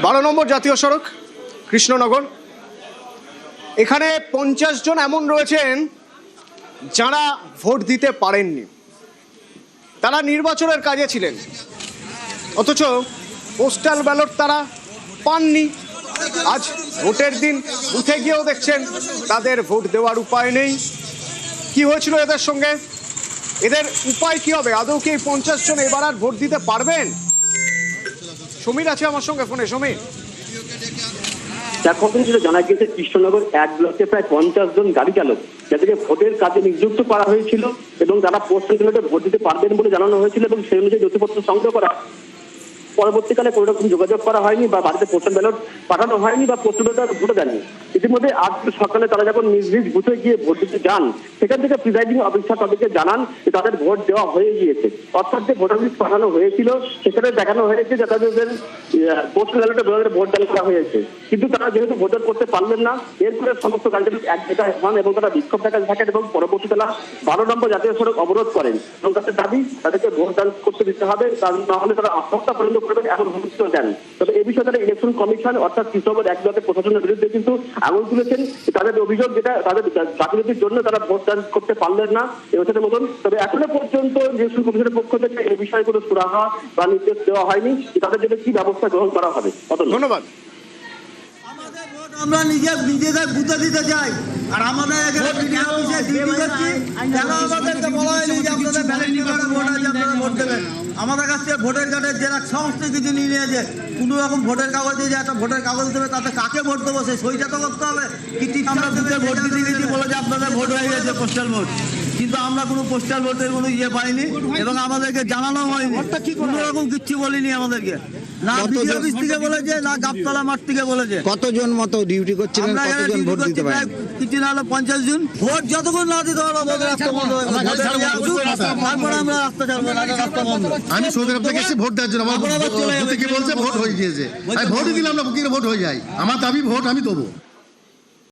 12 নম্বর জাতীয় সড়ক কৃষ্ণনগর। এখানে 50 জন এমন রয়েছেন যারা ভোট দিতে পারেননি, তারা নির্বাচনের কাজে ছিলেন, অথচ পোস্টাল ব্যালট তারা পাননি। আজ ভোটের দিন বুথে গিয়েও দেখছেন তাদের ভোট দেওয়ার উপায় নেই। কি হয়েছিল এদের সঙ্গে, এদের উপায় কি হবে? আদৌ কি এই 50 জন এবার আর ভোট দিতে পারবেন? সমীর আছে আমার সঙ্গে ফোনে। সমীর, এখন যেটা জানা গিয়েছে, কৃষ্ণনগর 1 ব্লকে প্রায় 50 জন গাড়ি চালক যাদেরকে ভোটের কাজে নিযুক্ত করা হয়েছিল এবং তারা পোস্টাল ব্যালটে ভোট দিতে পারবেন বলে জানানো হয়েছিল এবং সেই অনুযায়ী নথিপত্র সংগ্রহ করা। পরবর্তীকালে কোনো রকম যোগাযোগ করা হয়নি বা বাড়িতে পোস্টাল ব্যালট পাঠানো হয়নি বা পোস্টাল ব্যালট ভোটে দেননি। ইতিমধ্যে আজ সকালে তারা যখন নিজ নিজ বুথে গিয়ে ভোট দিতে যান, সেখান থেকে প্রিজাইডিং অফিসার তাদেরকে জানান যে তাদের ভোট দেওয়া হয়ে গিয়েছে। অর্থাৎ যে ভোটার লিস্ট পাঠানো হয়েছিল সেখানে দেখানো হয়েছে যে তাদের পোস্টাল ব্যালটে ভোট দান করা হয়েছে, কিন্তু তারা যেহেতু ভোটার করতে পারলেন না, এরপরে সমস্ত গাড়ি এক জায়গায় হন এবং তারা বিক্ষোভ দেখাতে থাকেন এবং পরবর্তীতে 12 নম্বর জাতীয় সড়ক অবরোধ করেন এবং তাদের দাবি তাদেরকে ভোট দান করতে দিতে হবে, না হলে তারা আত্মহত্যা পর্যন্ত করবেন এখন হুমকি দেন। তবে এই বিষয়ে তারা ইলেকশন কমিশন অর্থাৎ কৃষকদের 1 ব্লকের প্রশাসনের বিরুদ্ধে কিন্তু আঙুল তুলেছেন। তাদের অভিযোগ যেটা তাদের গাফিলতির জন্য তারা ভোট দান করতে পারলেন না এবছরের মতন। তবে এখনো পর্যন্ত ইলেকশন কমিশনের পক্ষ থেকে এই বিষয়ে কোনো সুরাহা বা নির্দেশ দেওয়া হয়নি তাদের জন্য কি ব্যবস্থা গ্রহণ করা হবে। ধন্যবাদ। আমরা নিজেদের বুঝে দিতে চাই, আর আমাদের এখানে মিডিয়া অফিসে ডিউটি করছি, কেন আমাদেরকে বলা হয়নি যে আপনাদের ব্যালট পেপারে ভোট আছে, আপনারা ভোট দেবেন? আমাদের কাছ থেকে ভোটার কার্ডের জেরক্স সমস্ত কিছু নিয়ে নিয়েছে। কোনো রকম ভোটের কাগজ দিয়ে যে একটা ভোটের কাগজ দেবে, তাতে কাকে ভোট দেবো সেই সইটা তো করতে হবে। কি আমরা দুটো ভোট দিতে গেছি বলে যে আপনাদের ভোট হয়ে গেছে পোস্টাল ভোট, কিন্তু আমরা কোনো পোস্টাল ভোটের কোনো পাইনি এবং আমাদেরকে জানানো হয়নি, কোনো রকম কিচ্ছু বলিনি আমাদেরকে। না বিডিও অফিস থেকে বলেছে, না গাবতলা মাঠ থেকে বলেছে। কতজন মতো ডিউটি করছিলেন, কতজন ভোট দিতে পারেন? কিছু না হলে 50 জন। ভোট যতক্ষণ না দিতে পারবো রাস্তা বন্ধ হয়ে গেল, তারপরে আমরা রাস্তা ছাড়বো না, রাস্তা বন্ধ। আমি সৌদি আরব থেকে এসেছি ভোট দেওয়ার জন্য, আমার কি বলছে ভোট হয়ে গিয়েছে, আমি ভোটই দিলাম না, ভোট হয়ে যায়। আমার দাবি ভোট আমি দেবো।